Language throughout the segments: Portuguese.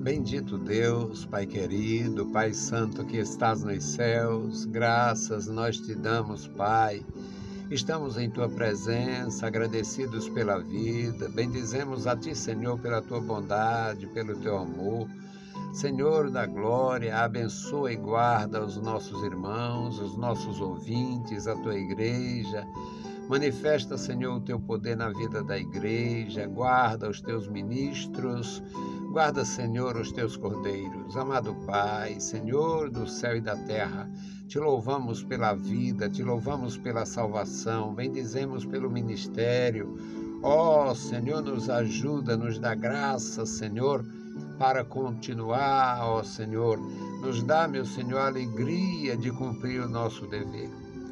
Bendito Deus, Pai querido, Pai santo que estás nos céus, graças nós te damos, Pai. Estamos em tua presença, agradecidos pela vida, bendizemos a ti, Senhor, pela tua bondade, pelo teu amor. Senhor da glória, abençoa e guarda os nossos irmãos, os nossos ouvintes, a tua igreja. Manifesta, Senhor, o teu poder na vida da igreja, guarda os teus ministros, guarda, Senhor, os teus cordeiros. Amado Pai, Senhor do céu e da terra, te louvamos pela vida, te louvamos pela salvação, bendizemos pelo ministério. Ó, Senhor, nos ajuda, nos dá graça, Senhor, para continuar, ó Senhor. Nos dá, meu Senhor, a alegria de cumprir o nosso dever.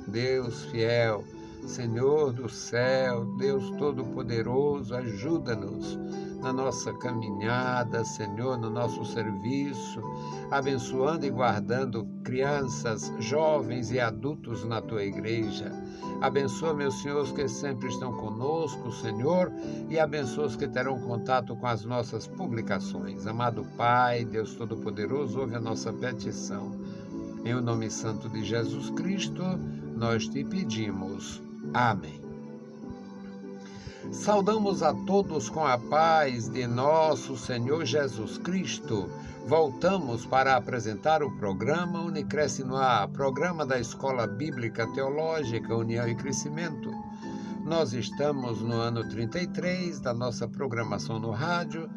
Deus fiel, Senhor do céu, Deus Todo-Poderoso, ajuda-nos na nossa caminhada, Senhor, no nosso serviço, abençoando e guardando crianças, jovens e adultos na Tua igreja. Abençoa, meu Senhor, os que sempre estão conosco, Senhor, e abençoa os que terão contato com as nossas publicações. Amado Pai, Deus Todo-Poderoso, ouve a nossa petição. Em o nome santo de Jesus Cristo, nós te pedimos. Amém. Saudamos a todos com a paz de nosso Senhor Jesus Cristo. Voltamos para apresentar o programa Unicresce no Ar, programa da Escola Bíblica Teológica União e Crescimento. Nós estamos no ano 33 da nossa programação no rádio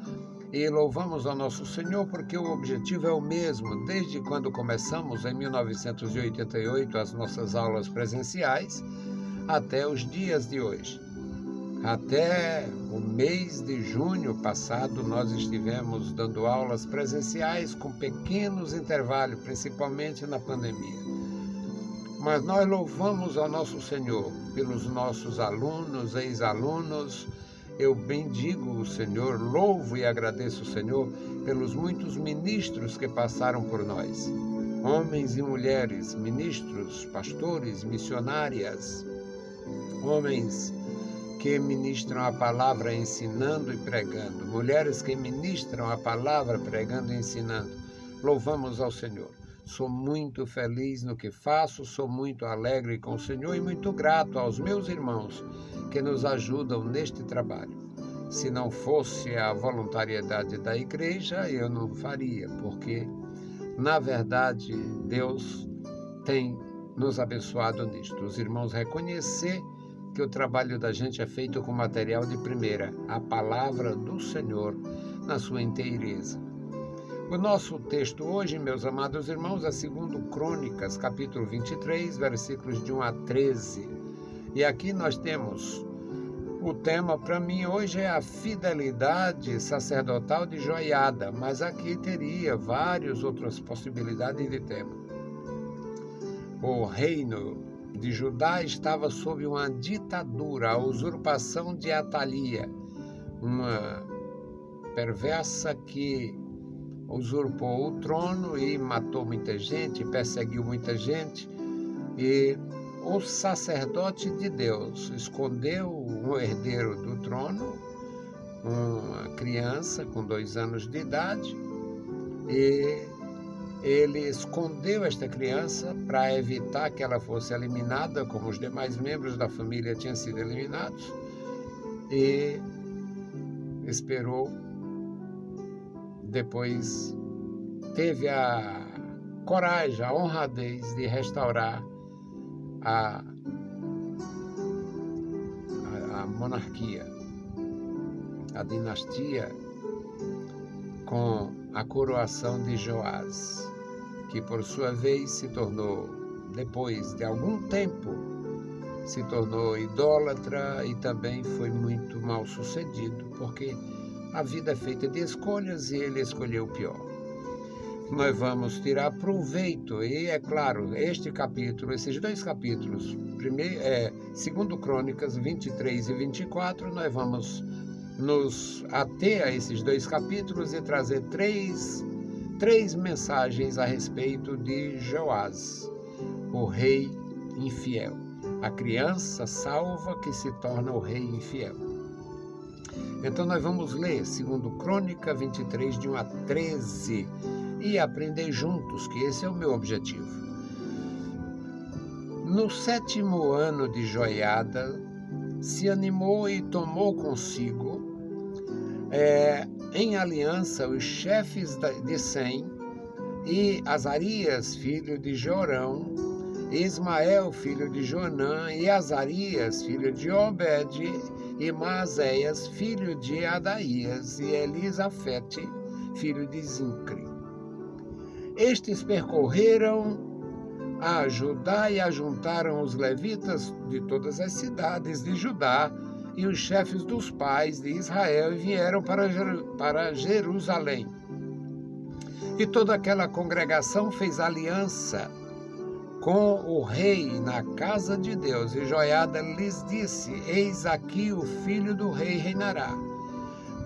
e louvamos ao nosso Senhor porque o objetivo é o mesmo, desde quando começamos em 1988 as nossas aulas presenciais até os dias de hoje. Até o mês de junho passado, nós estivemos dando aulas presenciais com pequenos intervalos, principalmente na pandemia. Mas nós louvamos ao nosso Senhor pelos nossos alunos, ex-alunos. Eu bendigo o Senhor, louvo e agradeço o Senhor pelos muitos ministros que passaram por nós. Homens e mulheres, ministros, pastores, missionárias, homens que ministram a palavra ensinando e pregando, mulheres que ministram a palavra pregando e ensinando. Louvamos ao Senhor. Sou muito feliz no que faço, sou muito alegre com o Senhor e muito grato aos meus irmãos que nos ajudam neste trabalho. Se não fosse a voluntariedade da igreja, eu não faria, porque, na verdade, Deus tem nos abençoado nisto. Os irmãos reconhecer que o trabalho da gente é feito com material de primeira, a palavra do Senhor na sua inteireza. O nosso texto hoje, meus amados irmãos, é 2 Crônicas, capítulo 23, versículos de 1 a 13. E aqui nós temos o tema, para mim, hoje é a fidelidade sacerdotal de Joiada, mas aqui teria várias outras possibilidades de tema. O reino de Judá estava sob uma ditadura, a usurpação de Atalia, uma perversa que usurpou o trono e matou muita gente, perseguiu muita gente, e o sacerdote de Deus escondeu um herdeiro do trono, uma criança com 2 anos de idade, e ele escondeu esta criança para evitar que ela fosse eliminada, como os demais membros da família tinham sido eliminados, e esperou. Depois teve a coragem, a honradez de restaurar a monarquia, a dinastia, com a coroação de Joás, que por sua vez se tornou, depois de algum tempo, se tornou idólatra e também foi muito mal sucedido, porque a vida é feita de escolhas e ele escolheu o pior. Nós vamos tirar proveito, e é claro, este capítulo, esses 2 capítulos, 2 Crônicas 23 e 24, nós vamos nos ater a esses 2 capítulos e trazer três mensagens a respeito de Joás, o rei infiel, a criança salva que se torna o rei infiel. Então nós vamos ler 2 Crônica 23, de 1 a 13, e aprender juntos, que esse é o meu objetivo. No 7º ano de Joiada, se animou e tomou consigo, em aliança, os chefes de Sem, e Azarias, filho de Jorão, Ismael, filho de Jonã, e Azarias, filho de Obed, e Maazéias, filho de Adaías, e Elisafete, filho de Zincre. Estes percorreram a Judá e ajuntaram os levitas de todas as cidades de Judá e os chefes dos pais de Israel e vieram para Jerusalém. E toda aquela congregação fez aliança com o rei na casa de Deus. E Joiada lhes disse: eis aqui o filho do rei reinará,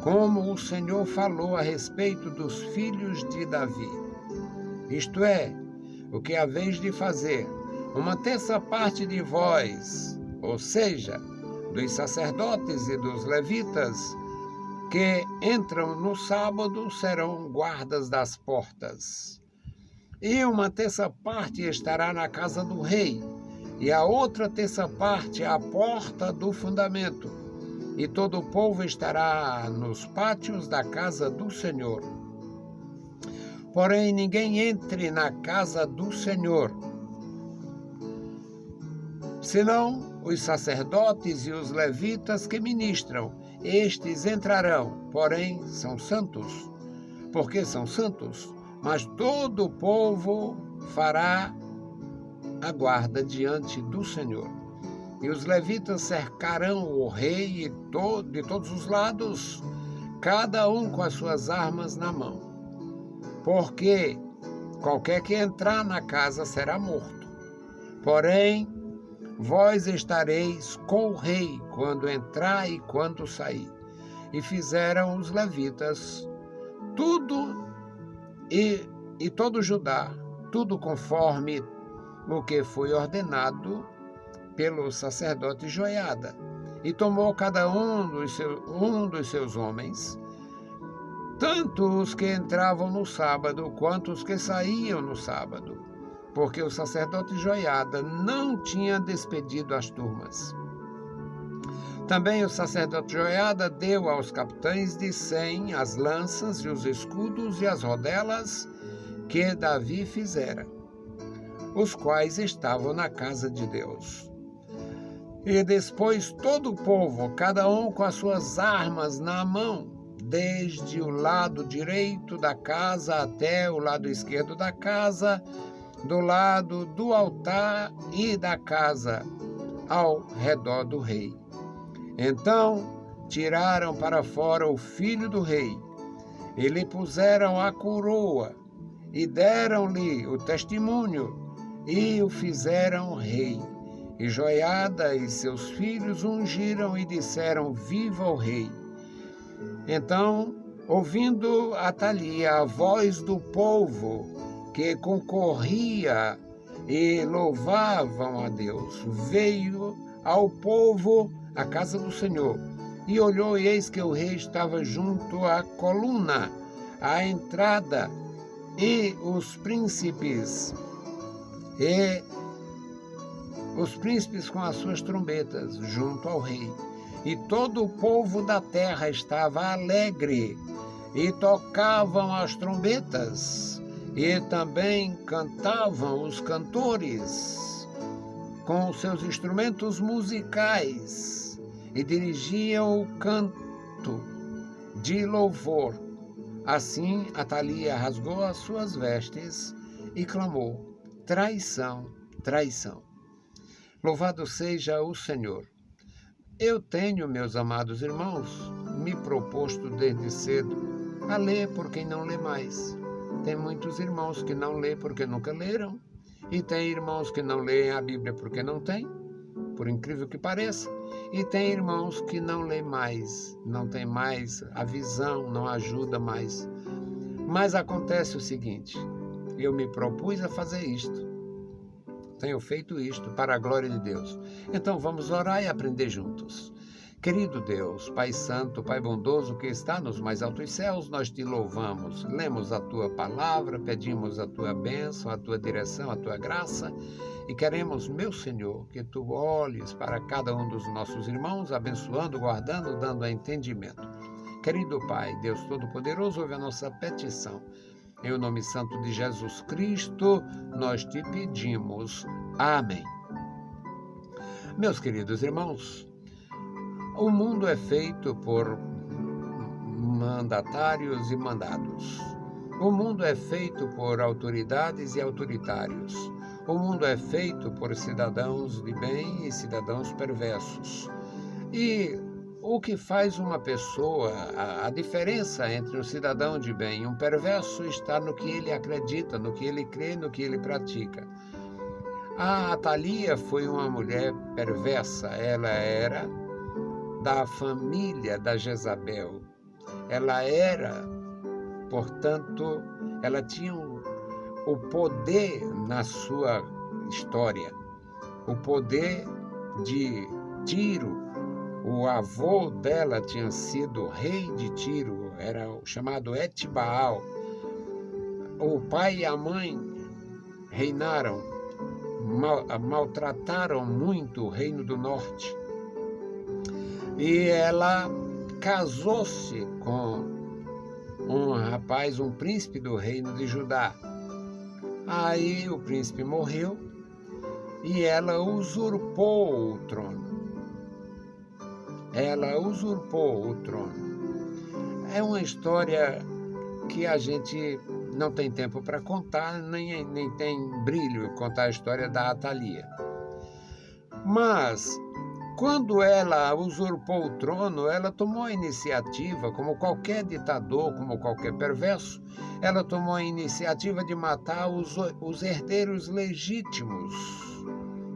como o Senhor falou a respeito dos filhos de Davi. Isto é, o que haveis de fazer: uma terça parte de vós, ou seja, dos sacerdotes e dos levitas, que entram no sábado, serão guardas das portas. E uma terça parte estará na casa do rei, e a outra terça parte à porta do fundamento. E todo o povo estará nos pátios da casa do Senhor. Porém, ninguém entre na casa do Senhor, senão os sacerdotes e os levitas que ministram. Estes entrarão, porém são santos, porque são santos, mas todo o povo fará a guarda diante do Senhor. E os levitas cercarão o rei de todos os lados, cada um com as suas armas na mão, porque qualquer que entrar na casa será morto. Porém, vós estareis com o rei quando entrar e quando sair. E fizeram os levitas tudo e todo Judá, tudo conforme o que foi ordenado pelo sacerdote Joiada. E tomou cada um dos seus homens, tanto os que entravam no sábado quanto os que saíam no sábado, porque o sacerdote Joiada não tinha despedido as turmas. Também o sacerdote Joiada deu aos capitães de Sem as lanças e os escudos e as rodelas que Davi fizera, os quais estavam na casa de Deus. E depois todo o povo, cada um com as suas armas na mão, desde o lado direito da casa até o lado esquerdo da casa, do lado do altar e da casa, ao redor do rei. Então tiraram para fora o filho do rei, e lhe puseram a coroa, e deram-lhe o testemunho, e o fizeram rei. E Joiada e seus filhos ungiram e disseram: viva o rei! Então, ouvindo Atalia a voz do povo que concorria e louvavam a Deus, veio ao povo à casa do Senhor, e olhou, e eis que o rei estava junto à coluna, à entrada, e os príncipes com as suas trombetas junto ao rei. E todo o povo da terra estava alegre, e tocavam as trombetas, e também cantavam os cantores com os seus instrumentos musicais, e dirigiam o canto de louvor. Assim, Atalia rasgou as suas vestes e clamou: traição, traição. Louvado seja o Senhor. Eu tenho, meus amados irmãos, me proposto desde cedo a ler por quem não lê mais. Tem muitos irmãos que não lê porque nunca leram, e tem irmãos que não leem a Bíblia porque não têm, por incrível que pareça, e tem irmãos que não lê mais, não tem mais a visão, não ajuda mais. Mas acontece o seguinte: eu me propus a fazer isto, tenho feito isto para a glória de Deus. Então vamos orar e aprender juntos. Querido Deus, Pai Santo, Pai bondoso que está nos mais altos céus, nós te louvamos. Lemos a tua palavra, pedimos a tua bênção, a tua direção, a tua graça e queremos, meu Senhor, que tu olhes para cada um dos nossos irmãos, abençoando, guardando, dando entendimento. Querido Pai, Deus Todo-Poderoso, ouve a nossa petição. Em o nome santo de Jesus Cristo, nós te pedimos. Amém. Meus queridos irmãos, o mundo é feito por mandatários e mandados. O mundo é feito por autoridades e autoritários. O mundo é feito por cidadãos de bem e cidadãos perversos. E o que faz uma pessoa, a diferença entre um cidadão de bem e um perverso está no que ele acredita, no que ele crê, no que ele pratica. A Atalia foi uma mulher perversa, ela era da família da Jezabel. Ela era, portanto, ela tinha o poder na sua história, o poder de Tiro. O avô dela tinha sido rei de Tiro, era chamado Etibaal. O pai e a mãe reinaram, maltrataram muito o reino do norte. E ela casou-se com um rapaz, um príncipe do reino de Judá. Aí o príncipe morreu e ela usurpou o trono. Ela usurpou o trono. É uma história que a gente não tem tempo para contar, nem tem brilho contar a história da Atalia. Mas quando ela usurpou o trono, ela tomou a iniciativa, como qualquer ditador, como qualquer perverso, ela tomou a iniciativa de matar os herdeiros legítimos,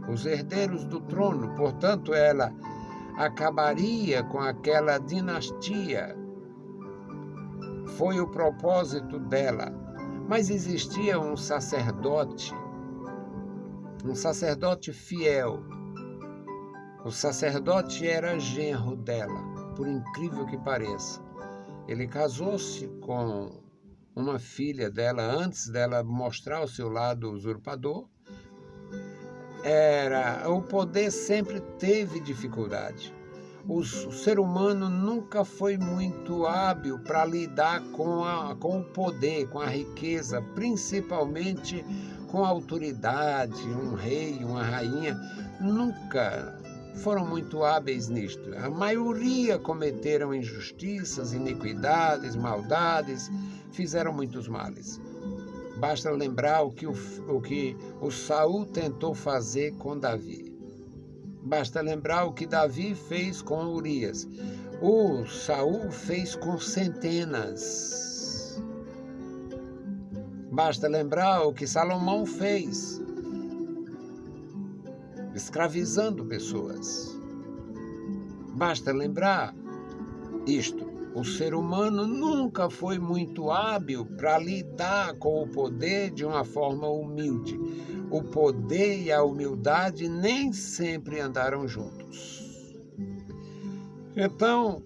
os herdeiros do trono. Portanto, ela acabaria com aquela dinastia. Foi o propósito dela. Mas existia um sacerdote fiel. O sacerdote era genro dela, por incrível que pareça. Ele casou-se com uma filha dela antes dela mostrar o seu lado usurpador. O poder sempre teve dificuldade. O ser humano nunca foi muito hábil para lidar com o poder, com a riqueza, principalmente com a autoridade. Um rei, uma rainha, nunca foram muito hábeis nisto. A maioria cometeram injustiças, iniquidades, maldades, fizeram muitos males. Basta lembrar o que o Saul tentou fazer com Davi. Basta lembrar o que Davi fez com Urias. O Saul fez com centenas. Basta lembrar o que Salomão fez, escravizando pessoas. Basta lembrar isto. O ser humano nunca foi muito hábil para lidar com o poder de uma forma humilde. O poder e a humildade nem sempre andaram juntos. Então,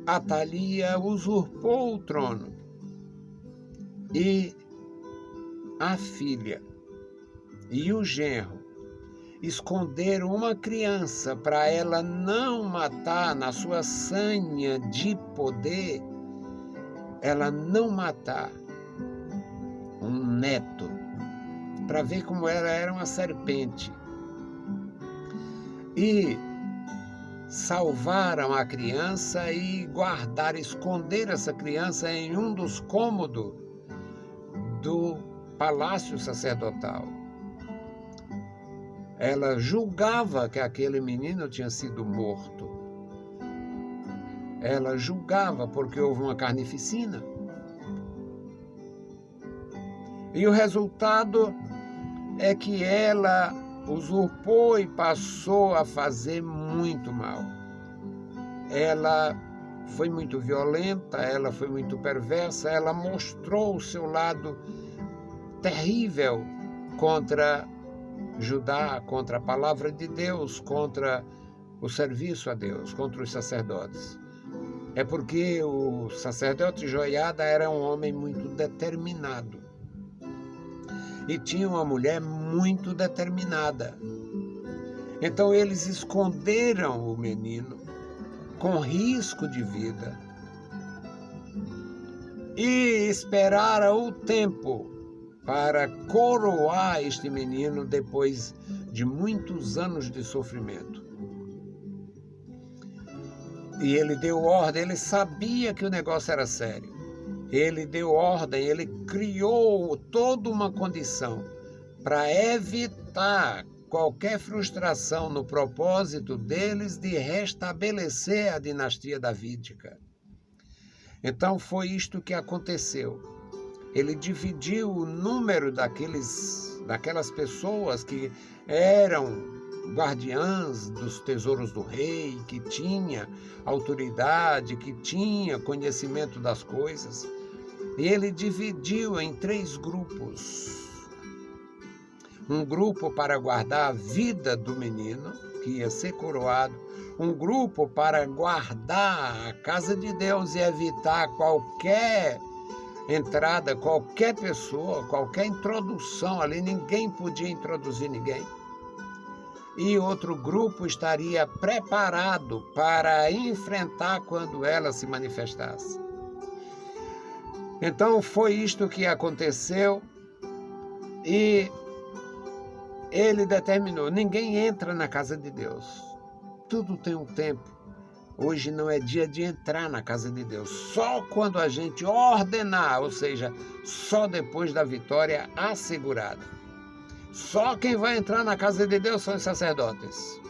Atalia usurpou o trono e a filha e o genro esconderam uma criança para ela não matar na sua sanha de poder, ela não matar um neto, para ver como ela era uma serpente. E salvaram a criança e esconder essa criança em um dos cômodos do palácio sacerdotal. Ela julgava que aquele menino tinha sido morto. Ela julgava porque houve uma carnificina. E o resultado é que ela usurpou e passou a fazer muito mal. Ela foi muito violenta, ela foi muito perversa, ela mostrou o seu lado terrível contra Judá, contra a palavra de Deus, contra o serviço a Deus contra os sacerdotes. É porque o sacerdote Joiada era um homem muito determinado e tinha uma mulher muito determinada. Então eles esconderam o menino com risco de vida e esperaram o tempo para coroar este menino depois de muitos anos de sofrimento. E ele deu ordem, ele sabia que o negócio era sério. Ele deu ordem, ele criou toda uma condição para evitar qualquer frustração no propósito deles de restabelecer a dinastia davídica. Então foi isto que aconteceu. Ele dividiu o número daquelas pessoas que eram guardiãs dos tesouros do rei, que tinha autoridade, que tinha conhecimento das coisas. E ele dividiu em 3 grupos. Um grupo para guardar a vida do menino, que ia ser coroado. Um grupo para guardar a casa de Deus e evitar qualquer entrada, qualquer pessoa, qualquer introdução ali. Ninguém podia introduzir ninguém. E outro grupo estaria preparado para enfrentar quando ela se manifestasse. Então foi isto que aconteceu e ele determinou: ninguém entra na casa de Deus. Tudo tem um tempo. Hoje não é dia de entrar na casa de Deus. Só quando a gente ordenar, ou seja, só depois da vitória assegurada. Só quem vai entrar na casa de Deus são os sacerdotes.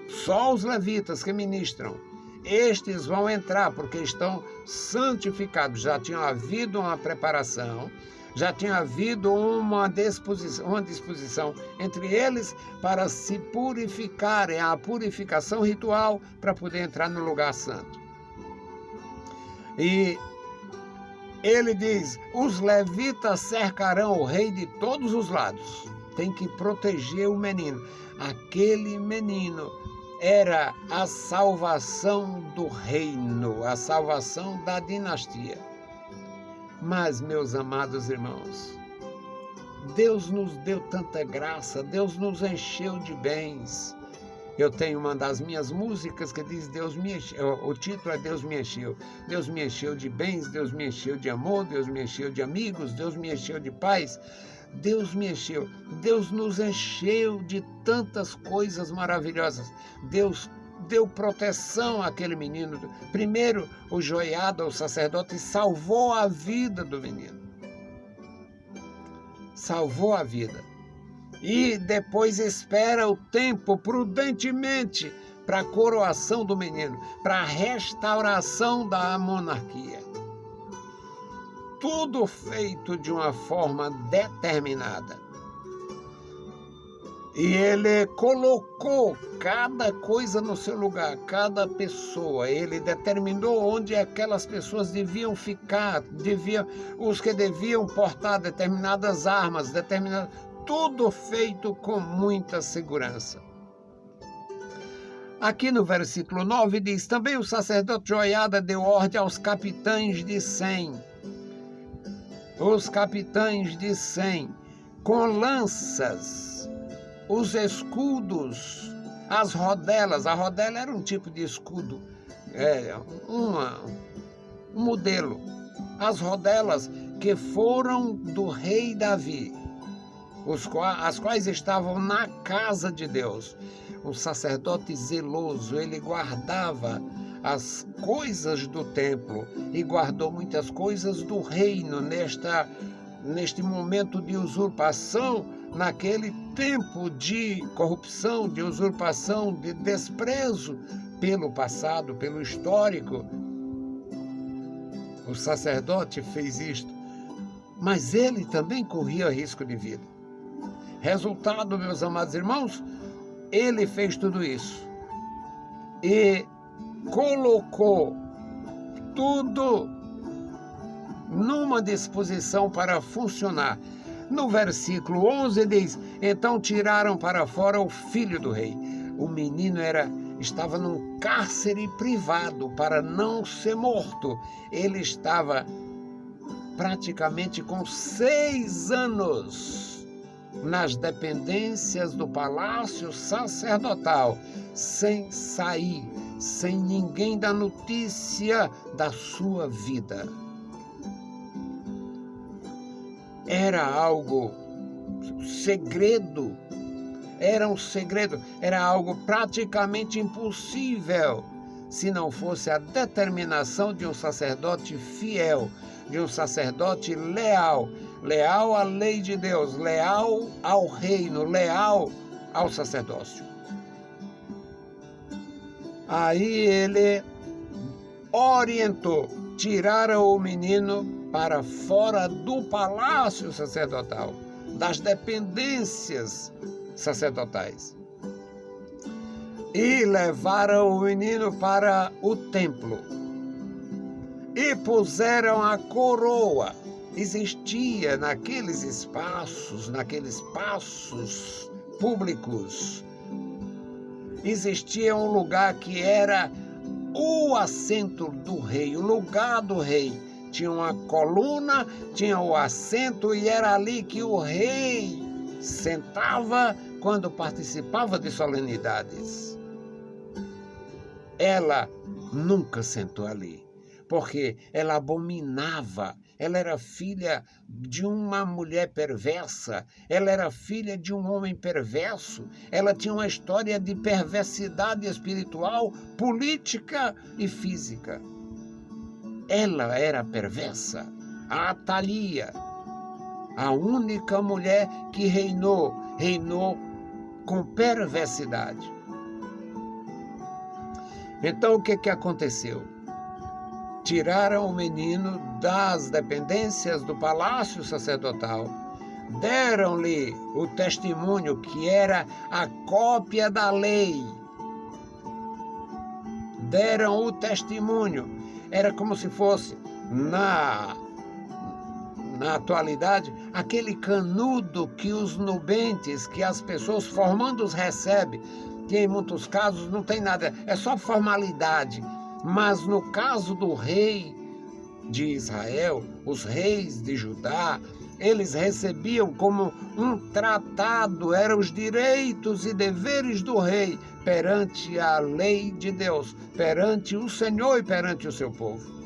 Só os levitas que ministram. Estes vão entrar porque estão santificados. Já tinha havido uma preparação, já tinha havido uma disposição entre eles para se purificarem, a purificação ritual para poder entrar no lugar santo. E ele diz: os levitas cercarão o rei de todos os lados. Tem que proteger o menino. Aquele menino era a salvação do reino, a salvação da dinastia. Mas, meus amados irmãos, Deus nos deu tanta graça, Deus nos encheu de bens. Eu tenho uma das minhas músicas que diz: Deus me encheu. O título é Deus me encheu. Deus me encheu de bens, Deus me encheu de amor, Deus me encheu de amigos, Deus me encheu de paz. Deus me encheu. Deus nos encheu de tantas coisas maravilhosas. Deus deu proteção àquele menino. Primeiro, o Joiada, o sacerdote, salvou a vida do menino. Salvou a vida. E depois espera o tempo prudentemente para a coroação do menino, para a restauração da monarquia. Tudo feito de uma forma determinada. E ele colocou cada coisa no seu lugar, cada pessoa. Ele determinou onde aquelas pessoas deviam ficar, os que deviam portar determinadas armas, tudo feito com muita segurança. Aqui no versículo 9 diz: também o sacerdote Joiada deu ordem aos capitães de 100. Os capitães de 100, com lanças, os escudos, as rodelas. A rodela era um tipo de escudo, um modelo. As rodelas que foram do rei Davi, as quais estavam na casa de Deus. Um sacerdote zeloso, ele guardava as coisas do templo e guardou muitas coisas do reino neste momento de usurpação, naquele tempo de corrupção, de usurpação, de desprezo pelo passado, pelo histórico. O sacerdote fez isto, mas ele também corria risco de vida. Resultado, meus amados irmãos, ele fez tudo isso e colocou tudo numa disposição para funcionar. No versículo 11 diz: então tiraram para fora o filho do rei. O menino estava num cárcere privado para não ser morto. Ele estava praticamente com 6 anos nas dependências do palácio sacerdotal, sem sair, sem ninguém dar notícia da sua vida. Era algo segredo, era um segredo, era algo praticamente impossível, se não fosse a determinação de um sacerdote fiel, de um sacerdote leal, leal à lei de Deus, leal ao reino, leal ao sacerdócio. Aí ele orientou, tiraram o menino para fora do palácio sacerdotal, das dependências sacerdotais, e levaram o menino para o templo e puseram a coroa. Existia naqueles espaços públicos, existia um lugar que era o assento do rei, o lugar do rei. Tinha uma coluna, tinha o assento, e era ali que o rei sentava quando participava de solenidades. Ela nunca sentou ali, porque ela abominava. Ela era filha de uma mulher perversa, ela era filha de um homem perverso, ela tinha uma história de perversidade espiritual, política e física. Ela era perversa, a Atalia, a única mulher que reinou com perversidade. Então o que aconteceu? Tiraram o menino das dependências do palácio sacerdotal, deram-lhe o testemunho, que era a cópia da lei. Deram o testemunho. Era como se fosse, na atualidade, aquele canudo que os nubentes, que as pessoas formandos recebem, que em muitos casos não tem nada, é só formalidade. Mas no caso do rei de Israel, os reis de Judá, eles recebiam como um tratado, eram os direitos e deveres do rei perante a lei de Deus, perante o Senhor e perante o seu povo.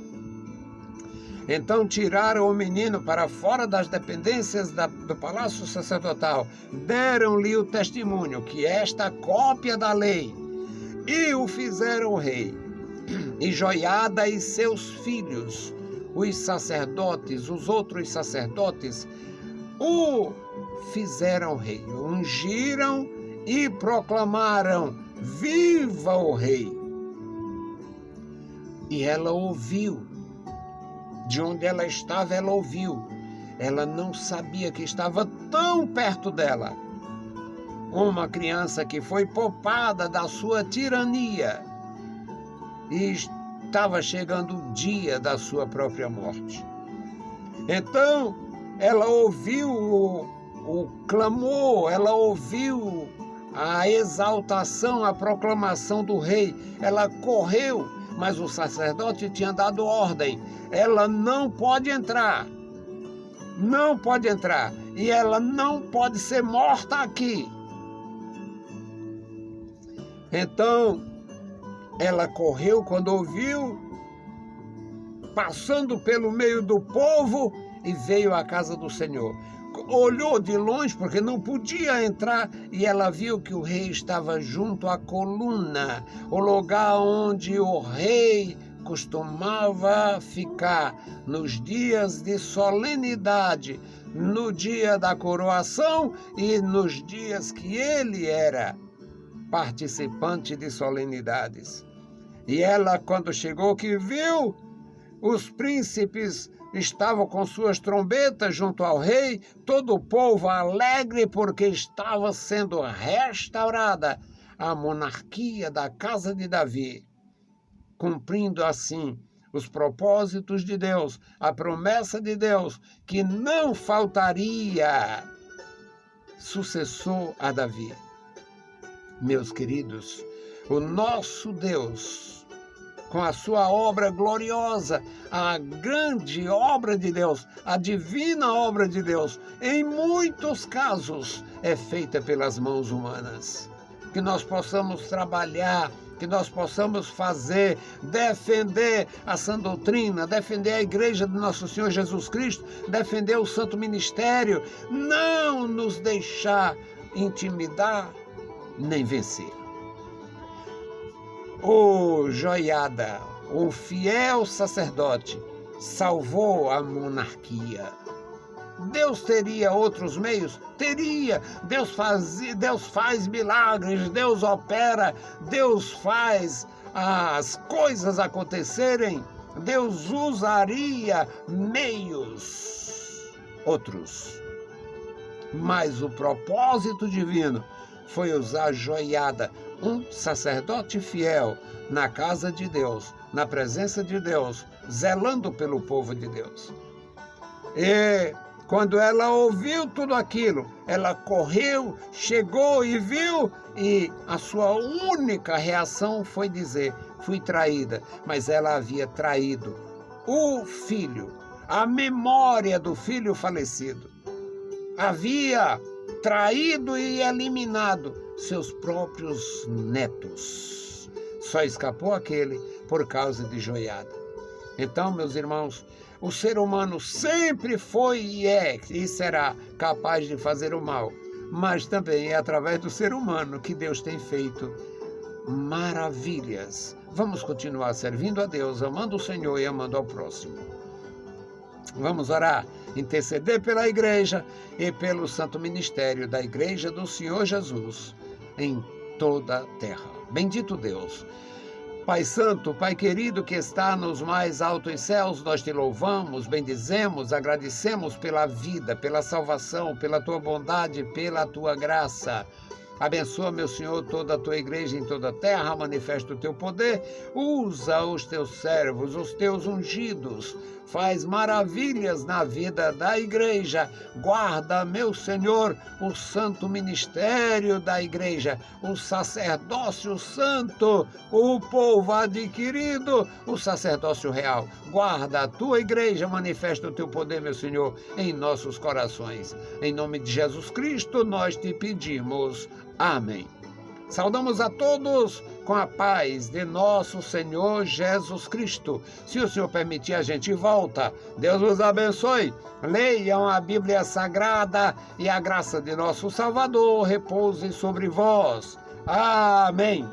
Então tiraram o menino para fora das dependências do palácio sacerdotal, deram-lhe o testemunho, que é esta cópia da lei, e o fizeram rei. E Joiada e seus filhos, os sacerdotes, os outros sacerdotes, o fizeram rei, ungiram e proclamaram: viva o rei! E ela ouviu, de onde ela estava, ela ouviu. Ela não sabia que estava tão perto dela uma criança que foi poupada da sua tirania e estava chegando o dia da sua própria morte. Então, ela ouviu o clamor, ela ouviu a exaltação, a proclamação do rei. Ela correu, mas o sacerdote tinha dado ordem: ela não pode entrar, não pode entrar, e ela não pode ser morta aqui. Então, ela correu quando ouviu, passando pelo meio do povo, e veio à casa do Senhor. Olhou de longe, porque não podia entrar, e ela viu que o rei estava junto à coluna, o lugar onde o rei costumava ficar nos dias de solenidade, no dia da coroação e nos dias que ele era participante de solenidades. E ela, quando chegou, que viu, os príncipes estavam com suas trombetas junto ao rei, todo o povo alegre porque estava sendo restaurada a monarquia da casa de Davi, cumprindo assim os propósitos de Deus, a promessa de Deus, que não faltaria sucessor a Davi. Meus queridos, o nosso Deus, com a sua obra gloriosa, a grande obra de Deus, a divina obra de Deus, em muitos casos é feita pelas mãos humanas. Que nós possamos trabalhar, que nós possamos fazer, defender a sã doutrina, defender a igreja do nosso Senhor Jesus Cristo, defender o santo ministério, não nos deixar intimidar nem vencer. O Joiada, o fiel sacerdote, salvou a monarquia. Deus teria outros meios? Teria. Deus faz milagres, Deus opera, Deus faz as coisas acontecerem. Deus usaria meios outros. Mas o propósito divino foi usar Joiada, um sacerdote fiel na casa de Deus, na presença de Deus, zelando pelo povo de Deus. E quando ela ouviu tudo aquilo, ela correu, chegou e viu, e a sua única reação foi dizer: fui traída. Mas ela havia traído o filho, a memória do filho falecido. Havia traído e eliminado seus próprios netos. Só escapou aquele por causa de Joiada. Então, meus irmãos, o ser humano sempre foi e é e será capaz de fazer o mal, mas também é através do ser humano que Deus tem feito maravilhas. Vamos continuar servindo a Deus, amando o Senhor e amando ao próximo. Vamos orar, interceder pela igreja e pelo santo ministério da igreja do Senhor Jesus em toda a terra. Bendito Deus. Pai Santo, Pai querido que está nos mais altos céus, nós te louvamos, bendizemos, agradecemos pela vida, pela salvação, pela tua bondade, pela tua graça. Abençoa, meu Senhor, toda a tua igreja em toda a terra, manifesta o teu poder, usa os teus servos, os teus ungidos, faz maravilhas na vida da igreja, guarda, meu Senhor, o santo ministério da igreja, o sacerdócio santo, o povo adquirido, o sacerdócio real. Guarda a tua igreja, manifesta o teu poder, meu Senhor, em nossos corações. Em nome de Jesus Cristo, nós te pedimos. Amém. Saudamos a todos com a paz de nosso Senhor Jesus Cristo. Se o Senhor permitir, a gente volta. Deus os abençoe. Leiam a Bíblia Sagrada e a graça de nosso Salvador repouse sobre vós. Amém.